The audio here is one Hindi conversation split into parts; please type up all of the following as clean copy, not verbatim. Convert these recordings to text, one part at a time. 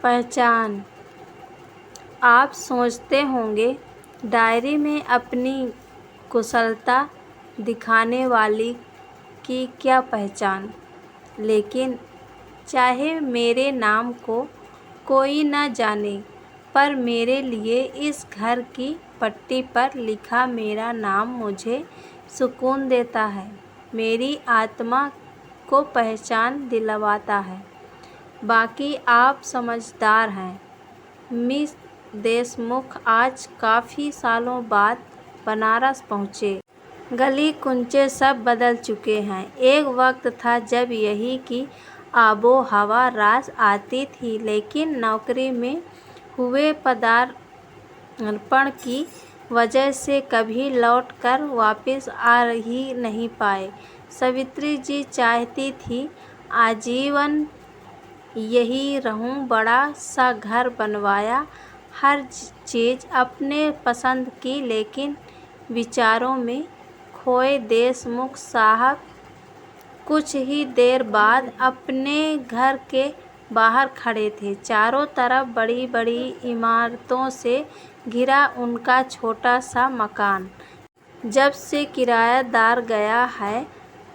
पहचान। आप सोचते होंगे, डायरी में अपनी कुशलता दिखाने वाली की क्या पहचान। लेकिन चाहे मेरे नाम को कोई न जाने, पर मेरे लिए इस घर की पट्टी पर लिखा मेरा नाम मुझे सुकून देता है, मेरी आत्मा को पहचान दिलवाता है। बाकी आप समझदार हैं। मिस देशमुख आज काफ़ी सालों बाद बनारस पहुँचे। गली कुंचे सब बदल चुके हैं। एक वक्त था जब यही की आबो हवा रास आती थी, लेकिन नौकरी में हुए पदार्पण की वजह से कभी लौट कर वापस आ ही नहीं पाए। सावित्री जी चाहती थी आजीवन यही रहूं, बड़ा सा घर बनवाया, हर चीज़ अपने पसंद की, लेकिन विचारों में खोए देशमुख साहब कुछ ही देर बाद अपने घर के बाहर खड़े थे। चारों तरफ बड़ी बड़ी इमारतों से घिरा उनका छोटा सा मकान जब से किराएदार गया है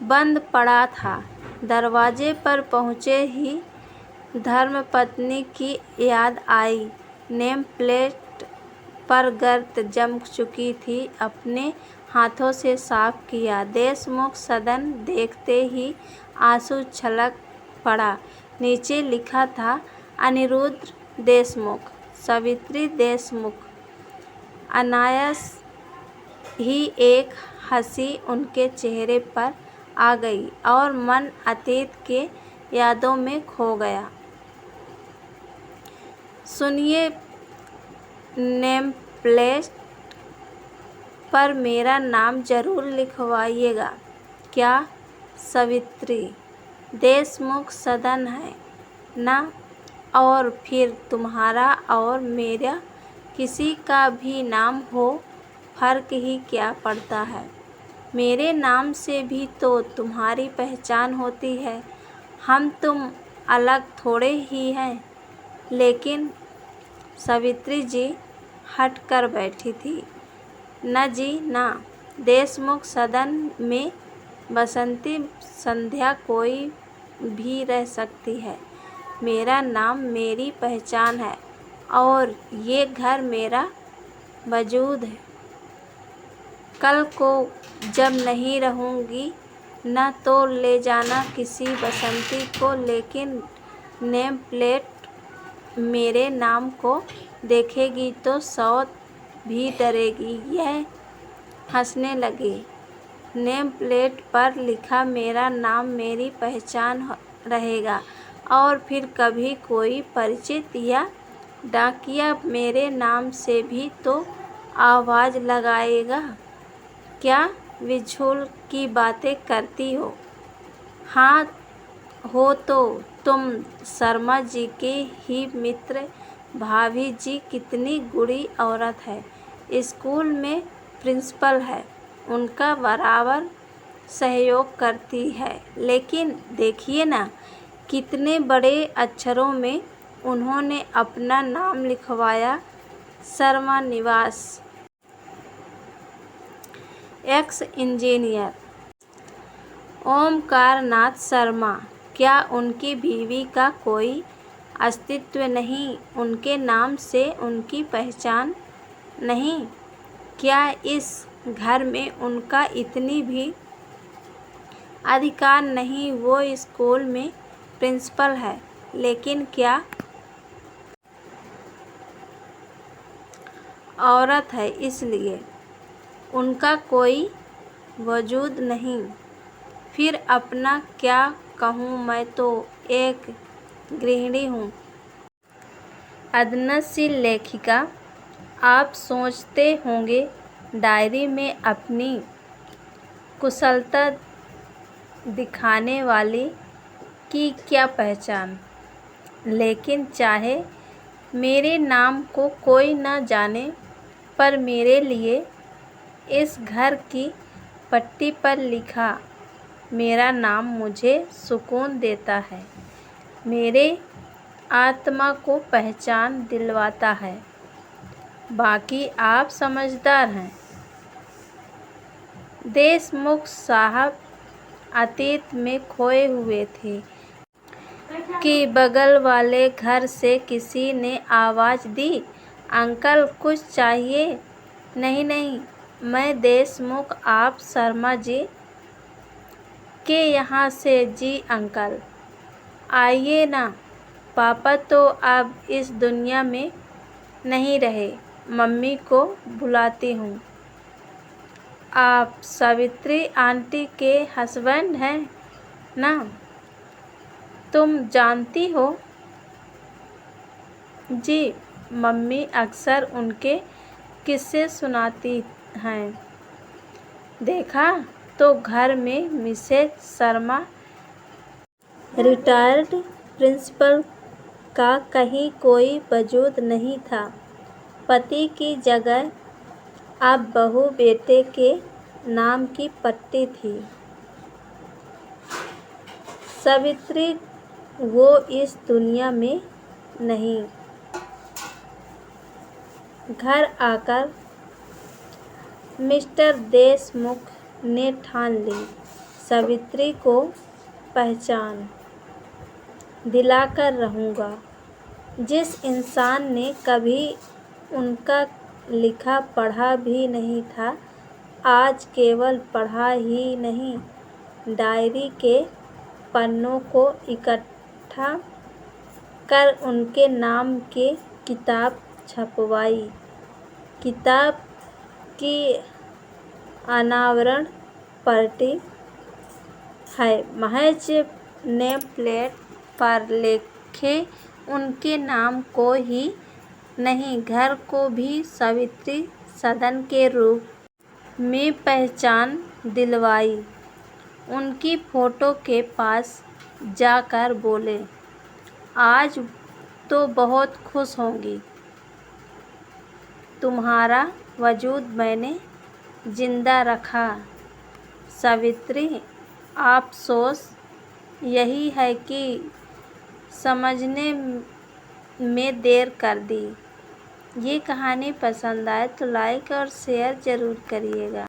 बंद पड़ा था। दरवाजे पर पहुँचे ही धर्मपत्नी की याद आई। नेम प्लेट पर गर्द जम चुकी थी, अपने हाथों से साफ किया। देशमुख सदन देखते ही आंसू छलक पड़ा। नीचे लिखा था अनिरुद्ध देशमुख। सावित्री देशमुख। अनायास ही एक हंसी उनके चेहरे पर आ गई और मन अतीत के यादों में खो गया। सुनिए, नेम प्लेट पर मेरा नाम जरूर लिखवाइएगा। क्या? सावित्री देशमुख सदन है ना? और फिर तुम्हारा और मेरा किसी का भी नाम हो, फर्क ही क्या पड़ता है। मेरे नाम से भी तो तुम्हारी पहचान होती है। हम तुम अलग थोड़े ही हैं। लेकिन सावित्री जी हट कर बैठी थी। न जी न। देशमुख सदन में बसंती संध्या कोई भी रह सकती है। मेरा नाम मेरी पहचान है और ये घर मेरा वजूद है। कल को जब नहीं रहूँगी न तो ले जाना किसी बसंती को, लेकिन नेम प्लेट मेरे नाम को देखेगी तो सौत भी डरेगी। यह हंसने लगी। नेम प्लेट पर लिखा मेरा नाम मेरी पहचान रहेगा और फिर कभी कोई परिचित या डाकिया मेरे नाम से भी तो आवाज़ लगाएगा। क्या विझुल की बातें करती हो? हाँ हो तो तुम शर्मा जी के ही मित्र। भाभी जी कितनी गुणी औरत है, स्कूल में प्रिंसिपल है, उनका बराबर सहयोग करती है। लेकिन देखिए ना, कितने बड़े अक्षरों में उन्होंने अपना नाम लिखवाया, शर्मा निवास, एक्स इंजीनियर ओमकार नाथ शर्मा। क्या उनकी बीवी का कोई अस्तित्व नहीं? उनके नाम से उनकी पहचान नहीं? क्या इस घर में उनका इतनी भी अधिकार नहीं? वो स्कूल में प्रिंसिपल है, लेकिन क्या औरत है इसलिए उनका कोई वजूद नहीं। फिर अपना क्या कहूँ, मैं तो एक गृहिणी हूँ। अदनसी लेखिका। आप सोचते होंगे, डायरी में अपनी कुशलता दिखाने वाली की क्या पहचान। लेकिन चाहे मेरे नाम को कोई न जाने, पर मेरे लिए इस घर की पट्टी पर लिखा मेरा नाम मुझे सुकून देता है, मेरे आत्मा को पहचान दिलवाता है। बाकी आप समझदार हैं। देशमुख साहब अतीत में खोए हुए थे कि बगल वाले घर से किसी ने आवाज़ दी, अंकल कुछ चाहिए? नहीं नहीं, मैं देशमुख, आप शर्मा जी के यहाँ से। जी अंकल, आइए ना। पापा तो अब इस दुनिया में नहीं रहे, मम्मी को बुलाती हूँ। आप सावित्री आंटी के हस्बैंड हैं ना? तुम जानती हो? जी, मम्मी अक्सर उनके किस्से सुनाती हैं। देखा तो घर में मिसेज शर्मा रिटायर्ड प्रिंसिपल का कहीं कोई वजूद नहीं था। पति की जगह अब बहू बेटे के नाम की पट्टी थी। सावित्री वो इस दुनिया में नहीं। घर आकर मिस्टर देशमुख ने ठान ली सावित्री को पहचान दिलाकर रहूँगा। जिस इंसान ने कभी उनका लिखा पढ़ा भी नहीं था, आज केवल पढ़ा ही नहीं, डायरी के पन्नों को इकट्ठा कर उनके नाम की किताब छपवाई। किताब की अनावरण पार्टी है। महज नेम प्लेट पर लिखे उनके नाम को ही नहीं, घर को भी सावित्री सदन के रूप में पहचान दिलवाई। उनकी फ़ोटो के पास जाकर बोले, आज तो बहुत खुश होंगी। तुम्हारा वजूद मैंने जिंदा रखा। सावित्री, अफ़सोस यही है कि समझने में देर कर दी। ये कहानी पसंद आए तो लाइक और शेयर ज़रूर करिएगा।